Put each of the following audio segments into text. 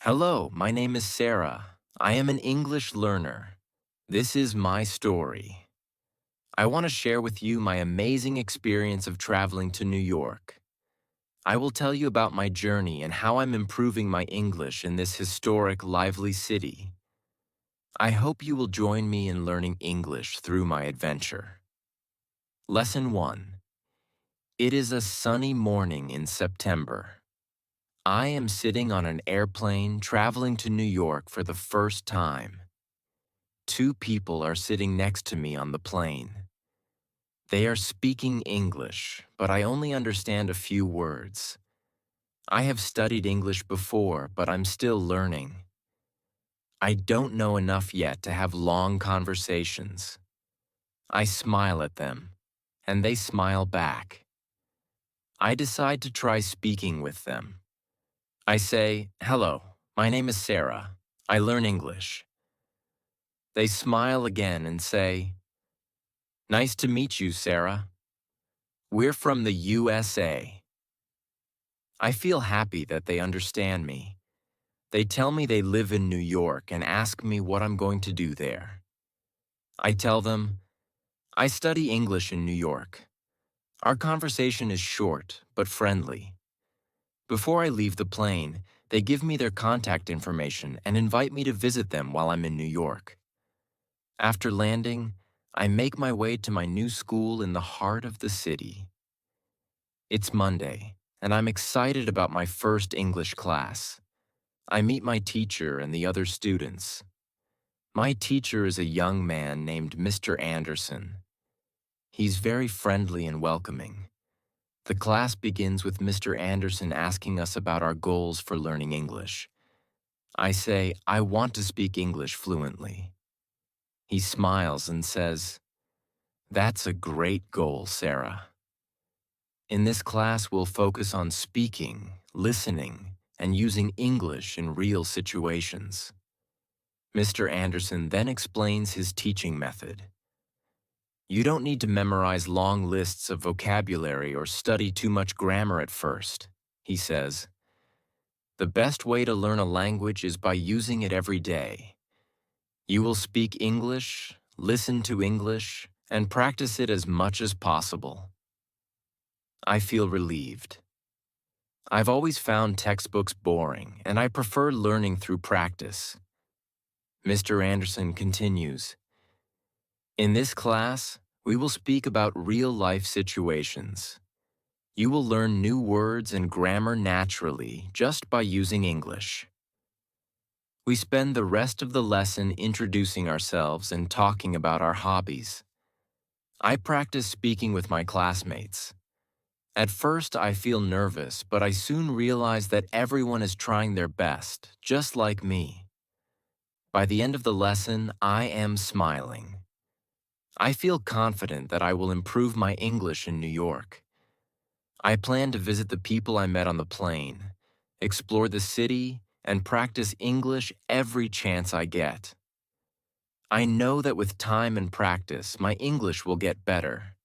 Hello, my name is Sarah. I am an English learner. This is my story. I want to share with you my amazing experience of traveling to New York. I will tell you about my journey and how I'm improving my English in this historic, lively city. I hope you will join me in learning English through my adventure. Lesson 1. It is a sunny morning in September. I am sitting on an airplane traveling to New York for the first time. Two people are sitting next to me on the plane. They are speaking English, but I only understand a few words. I have studied English before, but I'm still learning. I don't know enough yet to have long conversations. I smile at them, and they smile back. I decide to try speaking with them. I say, "Hello, my name is Sarah. I learn English." They smile again and say, "Nice to meet you, Sarah. We're from the USA." I feel happy that they understand me. They tell me they live in New York and ask me what I'm going to do there. I tell them, I study English in New York. Our conversation is short but friendly. Before I leave the plane, they give me their contact information and invite me to visit them while I'm in New York. After landing, I make my way to my new school in the heart of the city. It's Monday, and I'm excited about my first English class. I meet my teacher and the other students. My teacher is a young man named Mr. Anderson. He's very friendly and welcoming. The class begins with Mr. Anderson asking us about our goals for learning English. I say, I want to speak English fluently. He smiles and says, "That's a great goal, Sarah." In this class, we'll focus on speaking, listening, and using English in real situations. Mr. Anderson then explains his teaching method. You don't need to memorize long lists of vocabulary or study too much grammar at first, he says. The best way to learn a language is by using it every day. You will speak English, listen to English, and practice it as much as possible. I feel relieved. I've always found textbooks boring, and I prefer learning through practice. Mr. Anderson continues, in this class, we will speak about real-life situations. You will learn new words and grammar naturally just by using English. We spend the rest of the lesson introducing ourselves and talking about our hobbies. I practice speaking with my classmates. At first, I feel nervous, but I soon realize that everyone is trying their best, just like me. By the end of the lesson, I am smiling. I feel confident that I will improve my English in New York. I plan to visit the people I met on the plane, explore the city, and practice English every chance I get. I know that with time and practice, my English will get better.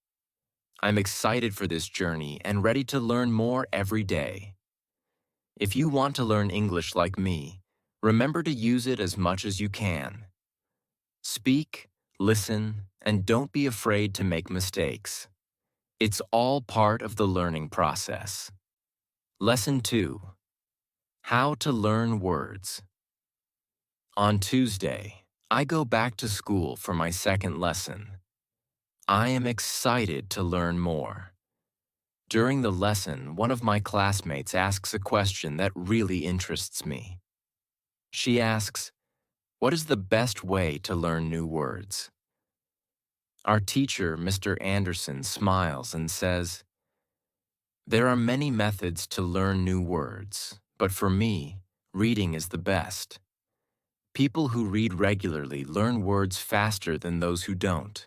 I'm excited for this journey and ready to learn more every day. If you want to learn English like me, remember to use it as much as you can. Speak, listen, and don't be afraid to make mistakes. It's all part of the learning process. Lesson 2. How to learn words. On Tuesday, I go back to school for my second lesson. I am excited to learn more. During the lesson, one of my classmates asks a question that really interests me. She asks, what is the best way to learn new words? Our teacher, Mr. Anderson, smiles and says, there are many methods to learn new words, but for me, reading is the best. People who read regularly learn words faster than those who don't.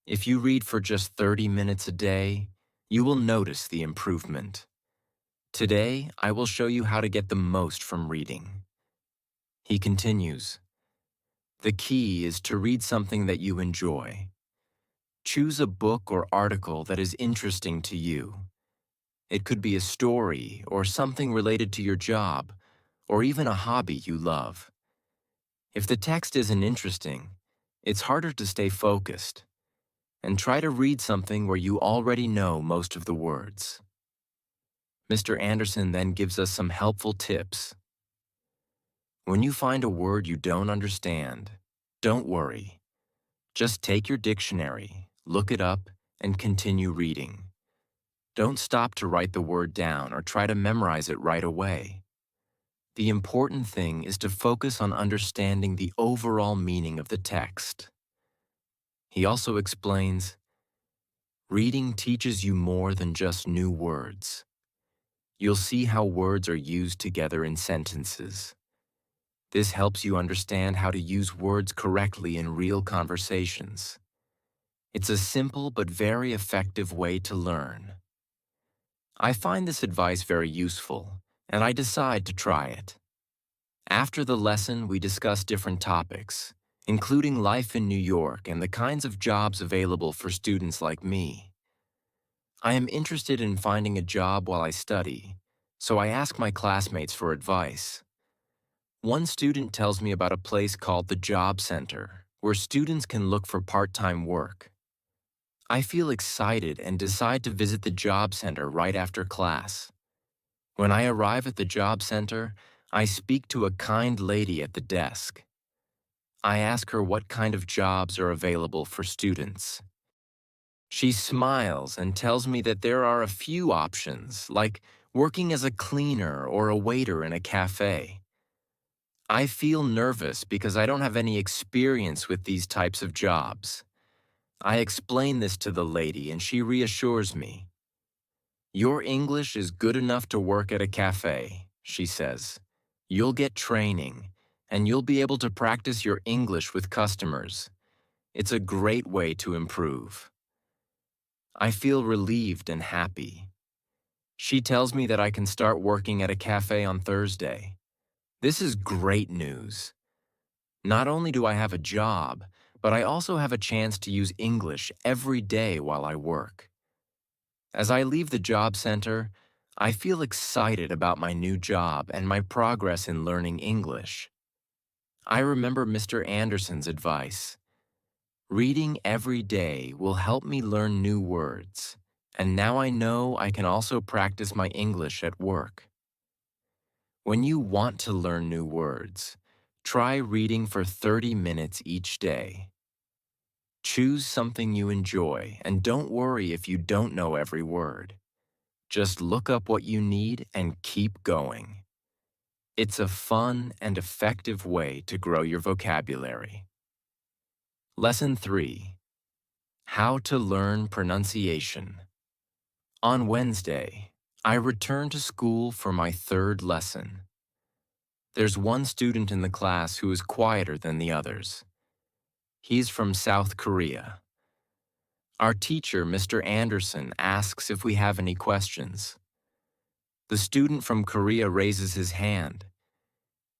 If you read for just 30 minutes a day, you will notice the improvement. Today, I will show you how to get the most from reading. He continues, the key is to read something that you enjoy. Choose a book or article that is interesting to you. It could be a story or something related to your job, or even a hobby you love. If the text isn't interesting, it's harder to stay focused, and try to read something where you already know most of the words. Mr. Anderson then gives us some helpful tips. When you find a word you don't understand, don't worry. Just take your dictionary, look it up, and continue reading. Don't stop to write the word down or try to memorize it right away. The important thing is to focus on understanding the overall meaning of the text. He also explains, reading teaches you more than just new words. You'll see how words are used together in sentences. This helps you understand how to use words correctly in real conversations. It's a simple but very effective way to learn. I find this advice very useful, and I decide to try it. After the lesson, we discuss different topics, including life in New York and the kinds of jobs available for students like me. I am interested in finding a job while I study, so I ask my classmates for advice. One student tells me about a place called the Job Center, where students can look for part-time work. I feel excited and decide to visit the Job Center right after class. When I arrive at the Job Center, I speak to a kind lady at the desk. I ask her what kind of jobs are available for students. She smiles and tells me that there are a few options, like working as a cleaner or a waiter in a cafe. I feel nervous because I don't have any experience with these types of jobs. I explain this to the lady and she reassures me. Your English is good enough to work at a cafe, she says. You'll get training, and you'll be able to practice your English with customers. It's a great way to improve. I feel relieved and happy. She tells me that I can start working at a cafe on Thursday. This is great news. Not only do I have a job, but I also have a chance to use English every day while I work. As I leave the job center, I feel excited about my new job and my progress in learning English. I remember Mr. Anderson's advice. Reading every day will help me learn new words, and now I know I can also practice my English at work. When you want to learn new words, try reading for 30 minutes each day. Choose something you enjoy and don't worry if you don't know every word. Just look up what you need and keep going. It's a fun and effective way to grow your vocabulary. Lesson 3. How to learn pronunciation. On Wednesday, I return to school for my third lesson. There's one student in the class who is quieter than the others. He's from South Korea. Our teacher, Mr. Anderson, asks if we have any questions. The student from Korea raises his hand.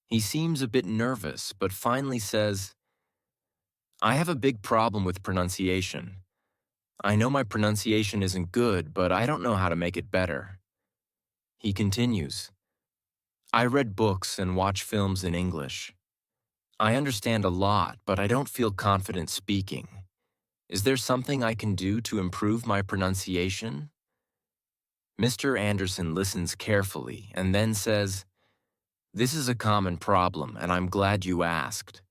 He seems a bit nervous, but finally says, I have a big problem with pronunciation. I know my pronunciation isn't good, but I don't know how to make it better. He continues, I read books and watch films in English. I understand a lot, but I don't feel confident speaking. Is there something I can do to improve my pronunciation? Mr. Anderson listens carefully and then says, This is a common problem, and I'm glad you asked.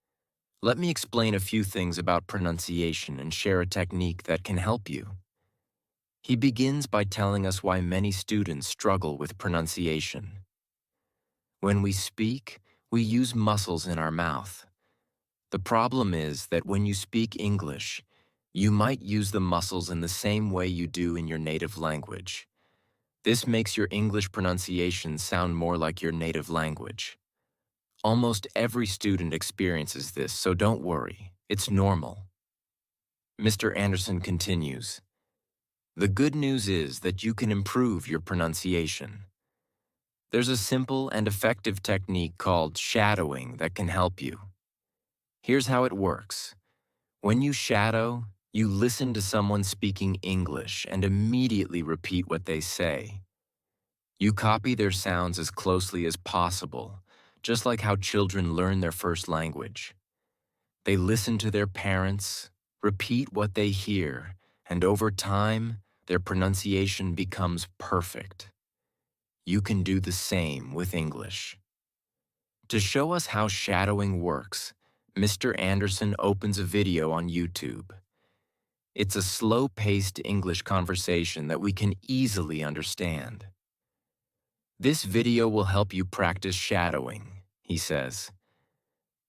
Let me explain a few things about pronunciation and share a technique that can help you. He begins by telling us why many students struggle with pronunciation. When we speak, we use muscles in our mouth. The problem is that when you speak English, you might use the muscles in the same way you do in your native language. This makes your English pronunciation sound more like your native language. Almost every student experiences this, so don't worry. It's normal. Mr. Anderson continues, The good news is that you can improve your pronunciation. There's a simple and effective technique called shadowing that can help you. Here's how it works. When you shadow, you listen to someone speaking English and immediately repeat what they say. You copy their sounds as closely as possible, just like how children learn their first language. They listen to their parents, repeat what they hear, and over time, their pronunciation becomes perfect. You can do the same with English. To show us how shadowing works, Mr. Anderson opens a video on YouTube. It's a slow-paced English conversation that we can easily understand. This video will help you practice shadowing, he says.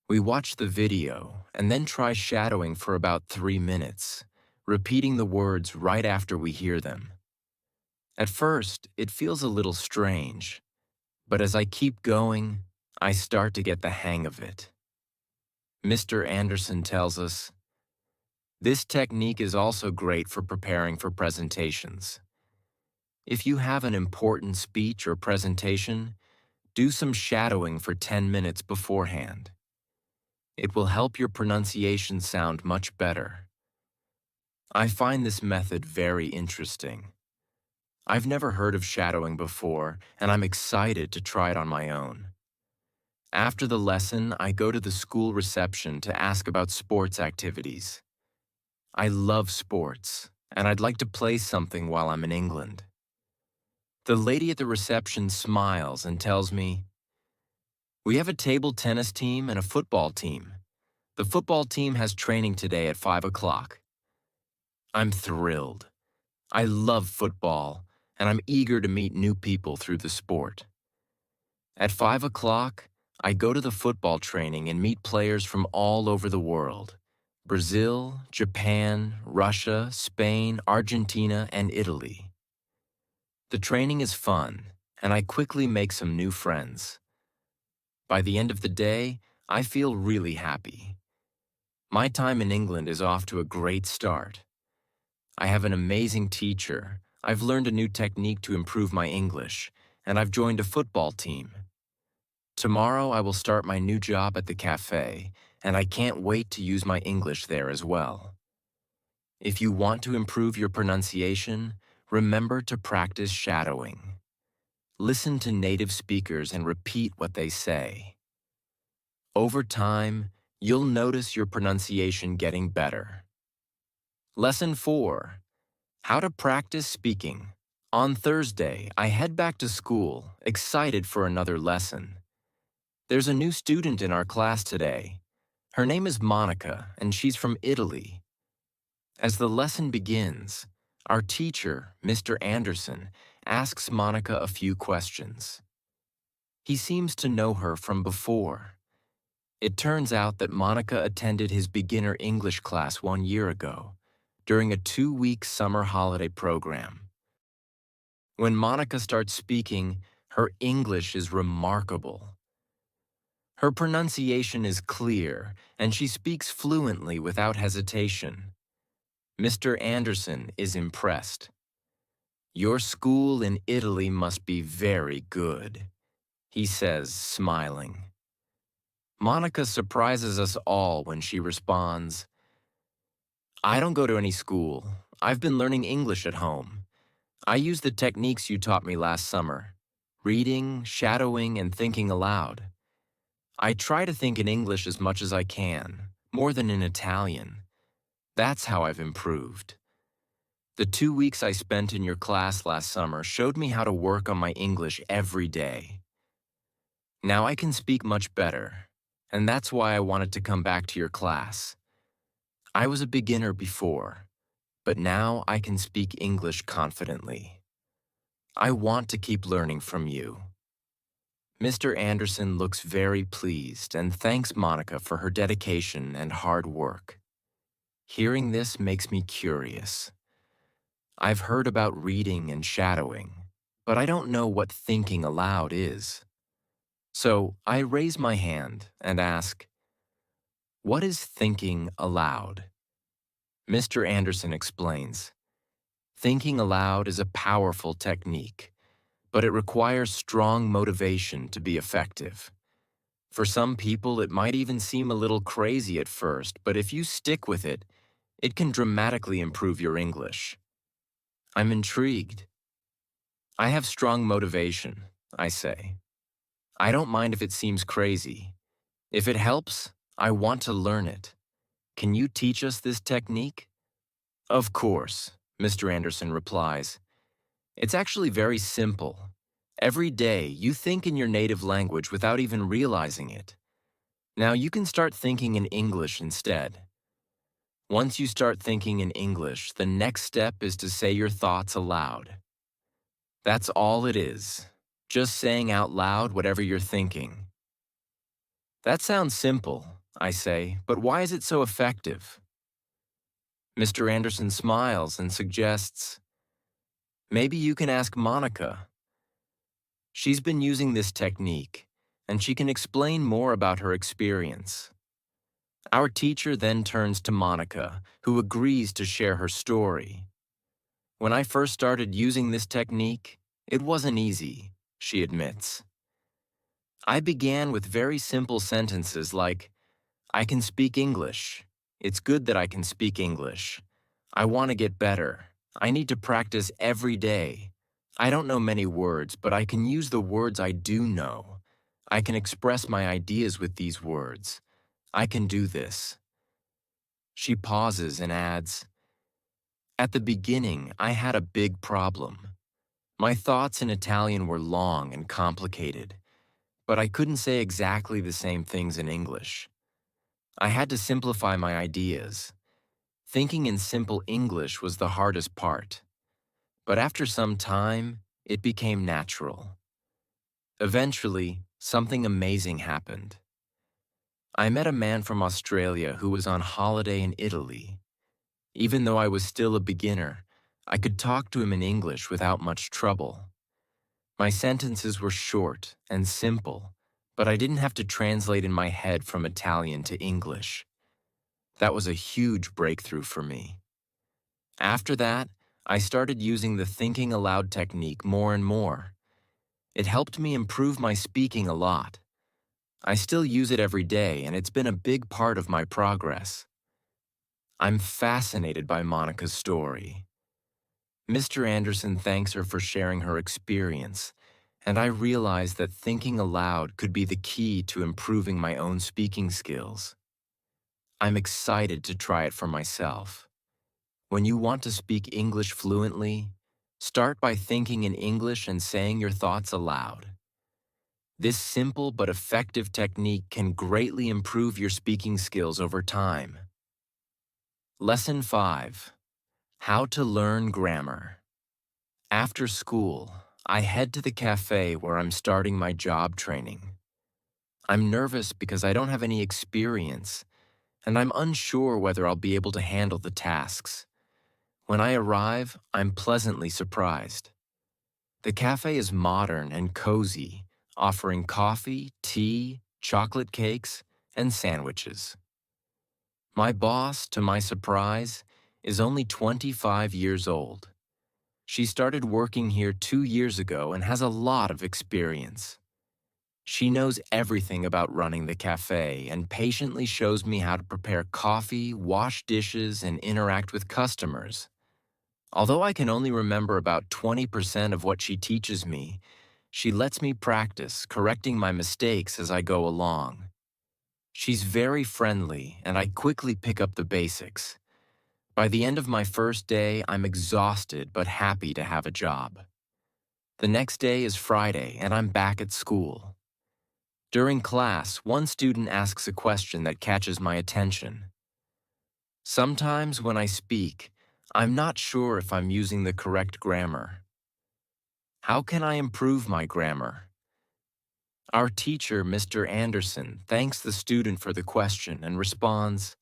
We watch the video and then try shadowing for about 3 minutes, repeating the words right after we hear them. At first, it feels a little strange, but as I keep going, I start to get the hang of it. Mr. Anderson tells us, this technique is also great for preparing for presentations. If you have an important speech or presentation, do some shadowing for 10 minutes beforehand. It will help your pronunciation sound much better. I find this method very interesting. I've never heard of shadowing before, and I'm excited to try it on my own. After the lesson, I go to the school reception to ask about sports activities. I love sports, and I'd like to play something while I'm in England. The lady at the reception smiles and tells me, we have a table tennis team and a football team. The football team has training today at 5 o'clock. I'm thrilled. I love football, and I'm eager to meet new people through the sport. At 5 o'clock, I go to the football training and meet players from all over the world: Brazil, Japan, Russia, Spain, Argentina, and Italy. The training is fun, and I quickly make some new friends. By the end of the day, I feel really happy. My time in England is off to a great start. I have an amazing teacher, I've learned a new technique to improve my English, and I've joined a football team. Tomorrow I will start my new job at the cafe, and I can't wait to use my English there as well. If you want to improve your pronunciation, remember to practice shadowing. Listen to native speakers and repeat what they say. Over time, you'll notice your pronunciation getting better. Lesson 4. How to practice speaking. On Thursday, I head back to school, excited for another lesson. There's a new student in our class today. Her name is Monica, and she's from Italy. As the lesson begins, our teacher, Mr. Anderson, asks Monica a few questions. He seems to know her from before. It turns out that Monica attended his beginner English class 1 year ago, during a 2-week summer holiday program. When Monica starts speaking, her English is remarkable. Her pronunciation is clear, and she speaks fluently without hesitation. Mr. Anderson is impressed. Your school in Italy must be very good, he says, smiling. Monica surprises us all when she responds, I don't go to any school. I've been learning English at home. I use the techniques you taught me last summer: reading, shadowing, and thinking aloud. I try to think in English as much as I can, more than in Italian. That's how I've improved. The 2 weeks I spent in your class last summer showed me how to work on my English every day. Now I can speak much better, and that's why I wanted to come back to your class. I was a beginner before, but now I can speak English confidently. I want to keep learning from you. Mr. Anderson looks very pleased and thanks Monica for her dedication and hard work. Hearing this makes me curious. I've heard about reading and shadowing, but I don't know what thinking aloud is. So I raise my hand and ask, what is thinking aloud? Mr. Anderson explains, thinking aloud is a powerful technique, but it requires strong motivation to be effective. For some people, it might even seem a little crazy at first, but if you stick with it, it can dramatically improve your English. I'm intrigued. I have strong motivation, I say. I don't mind if it seems crazy. If it helps, I want to learn it. Can you teach us this technique? Of course, Mr. Anderson replies. It's actually very simple. Every day, you think in your native language without even realizing it. Now you can start thinking in English instead. Once you start thinking in English, the next step is to say your thoughts aloud. That's all it is. Just saying out loud whatever you're thinking. That sounds simple, I say, but why is it so effective? Mr. Anderson smiles and suggests, maybe you can ask Monica. She's been using this technique, and she can explain more about her experience. Our teacher then turns to Monica, who agrees to share her story. When I first started using this technique, it wasn't easy, she admits. I began with very simple sentences like, I can speak English. It's good that I can speak English. I want to get better. I need to practice every day. I don't know many words, but I can use the words I do know. I can express my ideas with these words. I can do this. She pauses and adds, at the beginning, I had a big problem. My thoughts in Italian were long and complicated, but I couldn't say exactly the same things in English. I had to simplify my ideas. Thinking in simple English was the hardest part, but after some time, it became natural. Eventually, something amazing happened. I met a man from Australia who was on holiday in Italy. Even though I was still a beginner, I could talk to him in English without much trouble. My sentences were short and simple, but I didn't have to translate in my head from Italian to English. That was a huge breakthrough for me. After that, I started using the thinking aloud technique more and more. It helped me improve my speaking a lot. I still use it every day, and it's been a big part of my progress. I'm fascinated by Monica's story. Mr. Anderson thanks her for sharing her experience, and I realize that thinking aloud could be the key to improving my own speaking skills. I'm excited to try it for myself. When you want to speak English fluently, start by thinking in English and saying your thoughts aloud. This simple but effective technique can greatly improve your speaking skills over time. Lesson 5. How to learn grammar. After school, I head to the cafe where I'm starting my job training. I'm nervous because I don't have any experience, and I'm unsure whether I'll be able to handle the tasks. When I arrive, I'm pleasantly surprised. The cafe is modern and cozy, offering coffee, tea, chocolate cakes, and sandwiches. My boss, to my surprise, is only 25 years old. She started working here 2 years ago and has a lot of experience. She knows everything about running the cafe and patiently shows me how to prepare coffee, wash dishes, and interact with customers. Although I can only remember about 20% of what she teaches me, she lets me practice, correcting my mistakes as I go along. She's very friendly, and I quickly pick up the basics. By the end of my first day, I'm exhausted but happy to have a job. The next day is Friday, and I'm back at school. During class, one student asks a question that catches my attention. Sometimes when I speak, I'm not sure if I'm using the correct grammar. How can I improve my grammar? Our teacher, Mr. Anderson, thanks the student for the question and responds,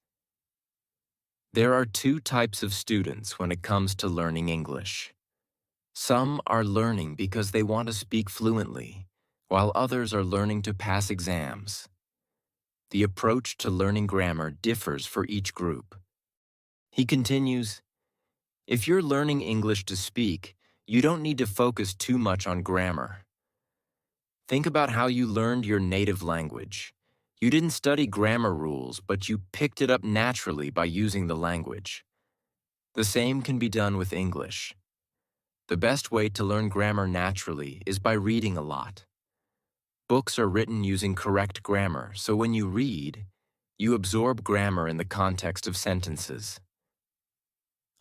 there are two types of students when it comes to learning English. Some are learning because they want to speak fluently, while others are learning to pass exams. The approach to learning grammar differs for each group. He continues, if you're learning English to speak, you don't need to focus too much on grammar. Think about how you learned your native language. You didn't study grammar rules, but you picked it up naturally by using the language. The same can be done with English. The best way to learn grammar naturally is by reading a lot. Books are written using correct grammar, so when you read, you absorb grammar in the context of sentences.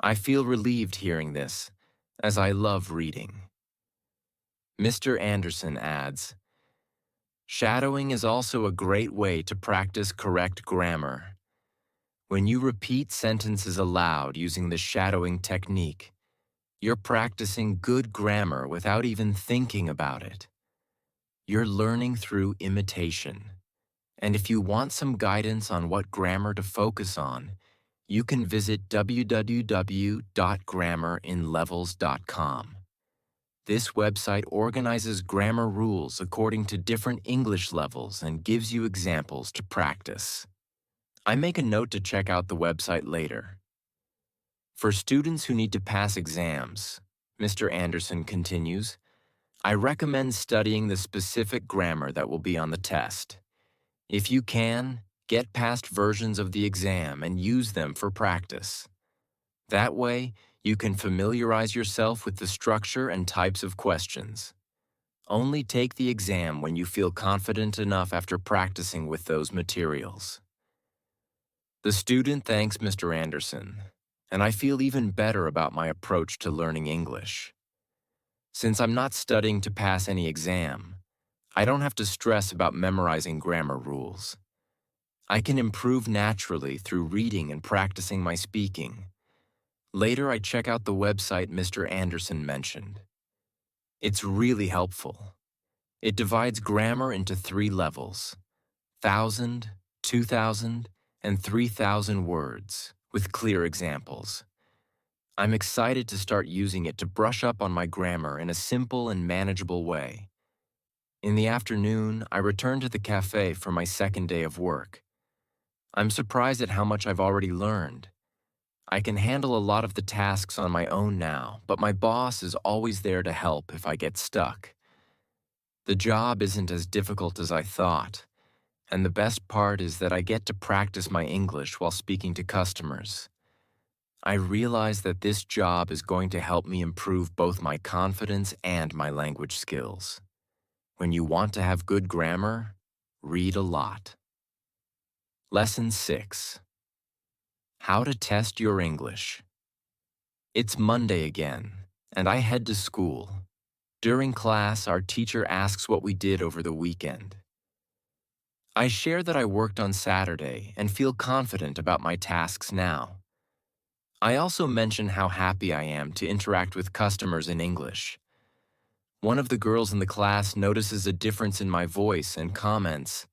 I feel relieved hearing this, as I love reading. Mr. Anderson adds, shadowing is also a great way to practice correct grammar. When you repeat sentences aloud using the shadowing technique, you're practicing good grammar without even thinking about it. You're learning through imitation. And if you want some guidance on what grammar to focus on, you can visit www.grammerinlevels.com. This website organizes grammar rules according to different English levels and gives you examples to practice. I make a note to check out the website later. For students who need to pass exams, Mr. Anderson continues, I recommend studying the specific grammar that will be on the test. If you can, get past versions of the exam and use them for practice. That way, you can familiarize yourself with the structure and types of questions. Only take the exam when you feel confident enough after practicing with those materials. The student thanks Mr. Anderson, and I feel even better about my approach to learning English. Since I'm not studying to pass any exam, I don't have to stress about memorizing grammar rules. I can improve naturally through reading and practicing my speaking. Later, I check out the website Mr. Anderson mentioned. It's really helpful. It divides grammar into 3 levels: 1,000, 2,000, and 3,000 words, with clear examples. I'm excited to start using it to brush up on my grammar in a simple and manageable way. In the afternoon, I return to the cafe for my second day of work. I'm surprised at how much I've already learned. I can handle a lot of the tasks on my own now, but my boss is always there to help if I get stuck. The job isn't as difficult as I thought, and the best part is that I get to practice my English while speaking to customers. I realize that this job is going to help me improve both my confidence and my language skills. When you want to have good grammar, read a lot. Lesson 6. How to test your English. It's Monday again, and I head to school. During class, our teacher asks what we did over the weekend. I share that I worked on Saturday and feel confident about my tasks now. I also mention how happy I am to interact with customers in English. One of the girls in the class notices a difference in my voice and comments,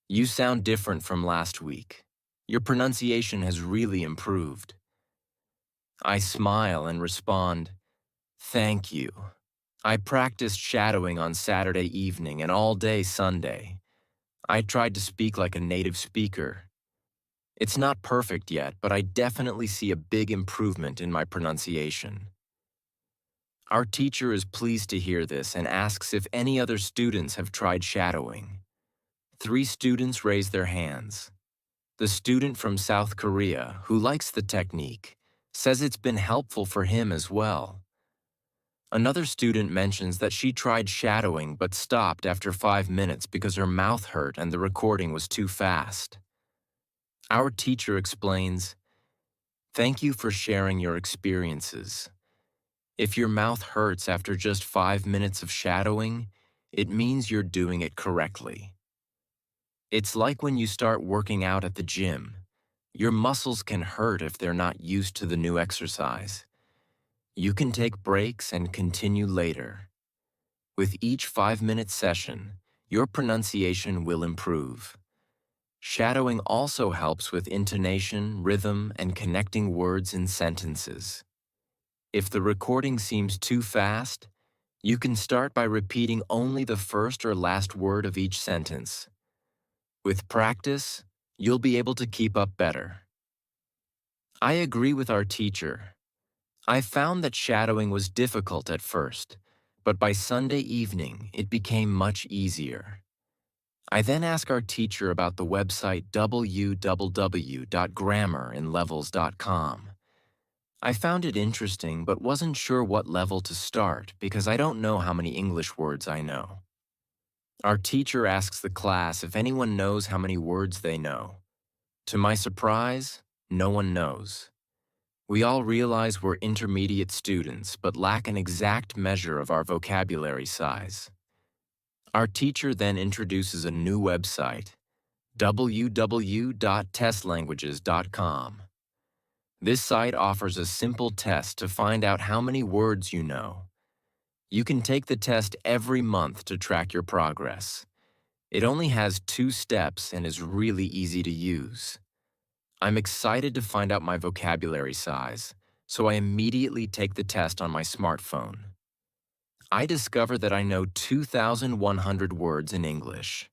"You sound different from last week. Your pronunciation has really improved." I smile and respond, "Thank you." I practiced shadowing on Saturday evening and all day Sunday. I tried to speak like a native speaker. It's not perfect yet, but I definitely see a big improvement in my pronunciation. Our teacher is pleased to hear this and asks if any other students have tried shadowing. 3 students raise their hands. The student from South Korea, who likes the technique, says it's been helpful for him as well. Another student mentions that she tried shadowing but stopped after 5 minutes because her mouth hurt and the recording was too fast. Our teacher explains, "Thank you for sharing your experiences. If your mouth hurts after just 5 minutes of shadowing, it means you're doing it correctly." It's like when you start working out at the gym. Your muscles can hurt if they're not used to the new exercise. You can take breaks and continue later. With each 5-minute session, your pronunciation will improve. Shadowing also helps with intonation, rhythm, and connecting words in sentences. If the recording seems too fast, you can start by repeating only the first or last word of each sentence. With practice, you'll be able to keep up better. I agree with our teacher. I found that shadowing was difficult at first, but by Sunday evening, it became much easier. I then asked our teacher about the website www.grammerinlevels.com. I found it interesting but wasn't sure what level to start because I don't know how many English words I know. Our teacher asks the class if anyone knows how many words they know. To my surprise, no one knows. We all realize we're intermediate students but lack an exact measure of our vocabulary size. Our teacher then introduces a new website, www.testlanguages.com. This site offers a simple test to find out how many words you know. You can take the test every month to track your progress. It only has 2 steps and is really easy to use. I'm excited to find out my vocabulary size, so I immediately take the test on my smartphone. I discover that I know 2,100 words in English.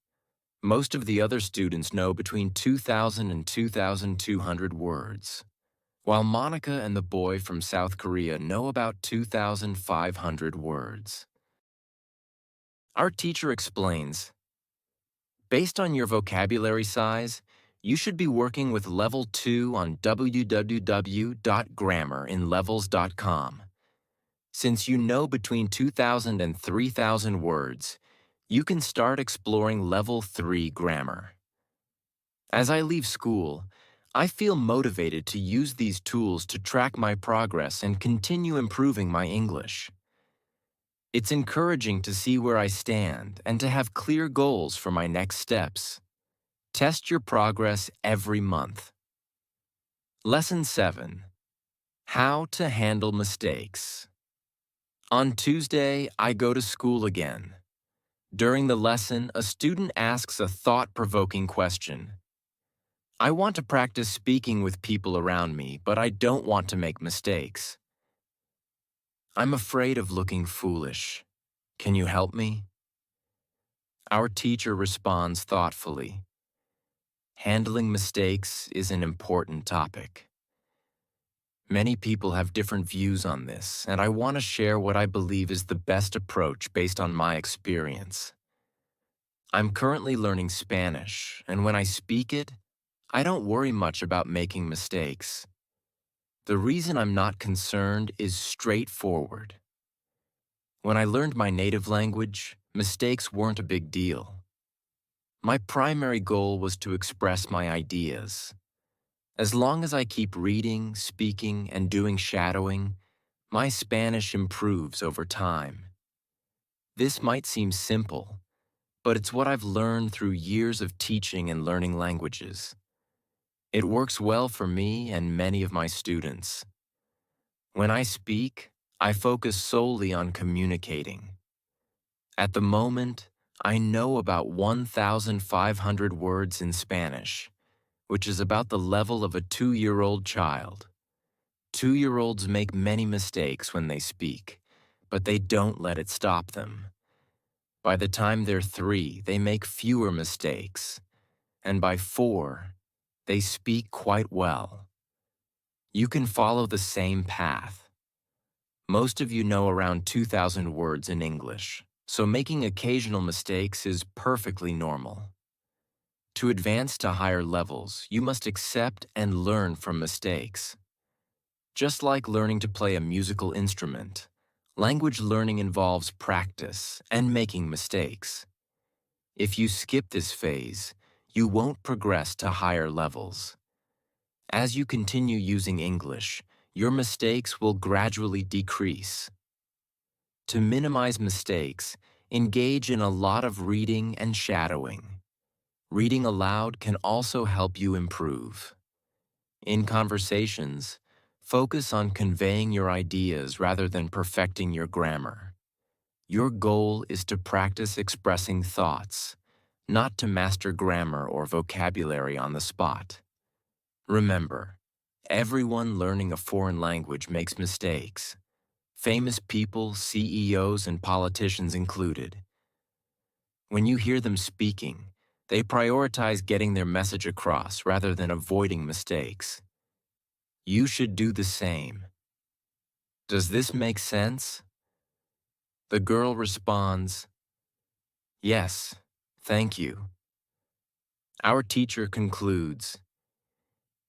Most of the other students know between 2,000 and 2,200 words, while Monica and the boy from South Korea know about 2,500 words. Our teacher explains, based on your vocabulary size, you should be working with Level 2 on www.grammar-in-levels.com. Since you know between 2,000 and 3,000 words, you can start exploring Level 3 grammar. As I leave school, I feel motivated to use these tools to track my progress and continue improving my English. It's encouraging to see where I stand and to have clear goals for my next steps. Test your progress every month. Lesson 7. How to handle mistakes. On Tuesday, I go to school again. During the lesson, a student asks a thought-provoking question. I want to practice speaking with people around me, but I don't want to make mistakes. I'm afraid of looking foolish. Can you help me? Our teacher responds thoughtfully. Handling mistakes is an important topic. Many people have different views on this, and I want to share what I believe is the best approach based on my experience. I'm currently learning Spanish, and when I speak it, I don't worry much about making mistakes. The reason I'm not concerned is straightforward. When I learned my native language, mistakes weren't a big deal. My primary goal was to express my ideas. As long as I keep reading, speaking, and doing shadowing, my Spanish improves over time. This might seem simple, but it's what I've learned through years of teaching and learning languages. It works well for me and many of my students. When I speak, I focus solely on communicating. At the moment, I know about 1,500 words in Spanish, which is about the level of a 2-year-old child. 2-year-olds make many mistakes when they speak, but they don't let it stop them. By the time they're 3, they make fewer mistakes, and by 4, they speak quite well. You can follow the same path. Most of you know around 2,000 words in English, so making occasional mistakes is perfectly normal. To advance to higher levels, you must accept and learn from mistakes. Just like learning to play a musical instrument, language learning involves practice and making mistakes. If you skip this phase, you won't progress to higher levels. As you continue using English, your mistakes will gradually decrease. To minimize mistakes, engage in a lot of reading and shadowing. Reading aloud can also help you improve. In conversations, focus on conveying your ideas rather than perfecting your grammar. Your goal is to practice expressing thoughts, not to master grammar or vocabulary on the spot. Remember, everyone learning a foreign language makes mistakes. Famous people, CEOs, and politicians included. When you hear them speaking, they prioritize getting their message across rather than avoiding mistakes. You should do the same. Does this make sense? The girl responds, yes, thank you. Our teacher concludes,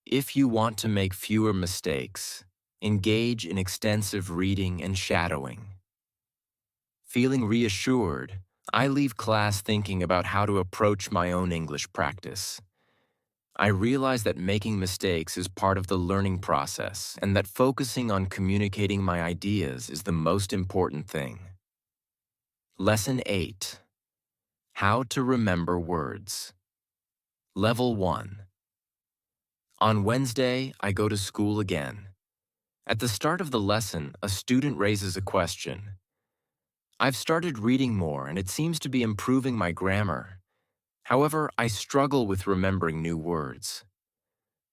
if you want to make fewer mistakes, engage in extensive reading and shadowing. Feeling reassured, I leave class thinking about how to approach my own English practice. I realize that making mistakes is part of the learning process and that focusing on communicating my ideas is the most important thing. Lesson 8. How to remember words. Level 1. On Wednesday, I go to school again. At the start of the lesson, a student raises a question. I've started reading more and it seems to be improving my grammar. However, I struggle with remembering new words.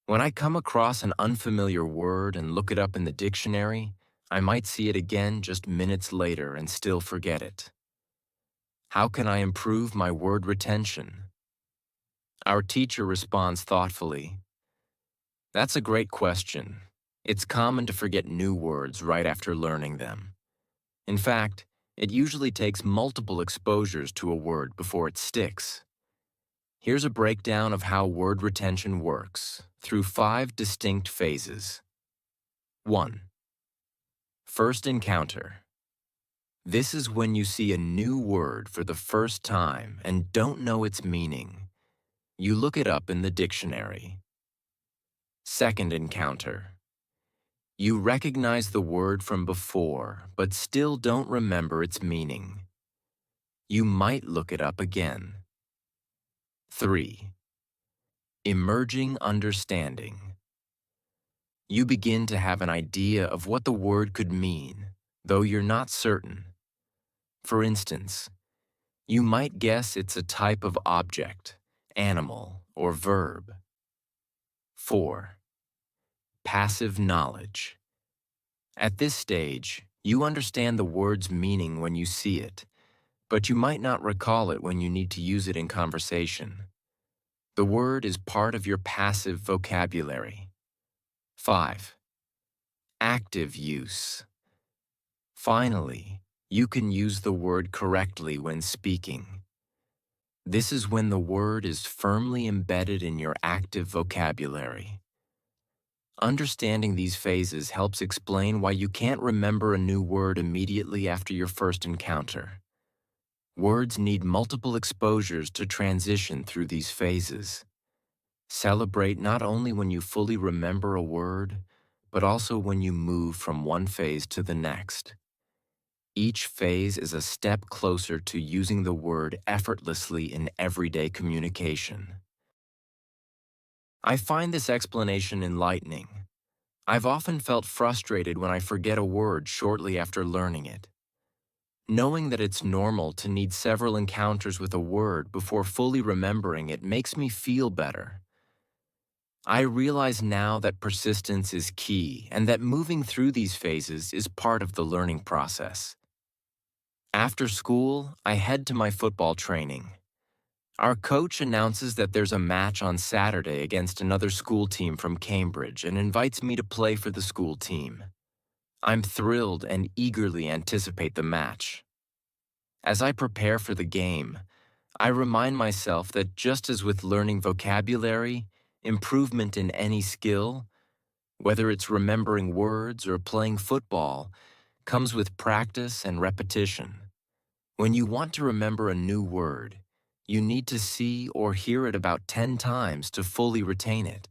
When I come across an unfamiliar word and look it up in the dictionary, I might see it again just minutes later and still forget it. How can I improve my word retention? Our teacher responds thoughtfully. That's a great question. It's common to forget new words right after learning them. In fact, it usually takes multiple exposures to a word before it sticks. Here's a breakdown of how word retention works through 5 distinct phases. 1. First encounter. This is when you see a new word for the first time and don't know its meaning. You look it up in the dictionary. Second encounter. You recognize the word from before, but still don't remember its meaning. You might look it up again. 3. Emerging understanding. You begin to have an idea of what the word could mean, though you're not certain. For instance, you might guess it's a type of object, animal, or verb. 4. Passive knowledge. At this stage, you understand the word's meaning when you see it, but you might not recall it when you need to use it in conversation. The word is part of your passive vocabulary. 5. Active use. Finally, you can use the word correctly when speaking. This is when the word is firmly embedded in your active vocabulary. Understanding these phases helps explain why you can't remember a new word immediately after your first encounter. Words need multiple exposures to transition through these phases. Celebrate not only when you fully remember a word, but also when you move from one phase to the next. Each phase is a step closer to using the word effortlessly in everyday communication. I find this explanation enlightening. I've often felt frustrated when I forget a word shortly after learning it. Knowing that it's normal to need several encounters with a word before fully remembering it makes me feel better. I realize now that persistence is key and that moving through these phases is part of the learning process. After school, I head to my football training. Our coach announces that there's a match on Saturday against another school team from Cambridge and invites me to play for the school team. I'm thrilled and eagerly anticipate the match. As I prepare for the game, I remind myself that just as with learning vocabulary, improvement in any skill, whether it's remembering words or playing football, comes with practice and repetition. When you want to remember a new word, you need to see or hear it about 10 times to fully retain it.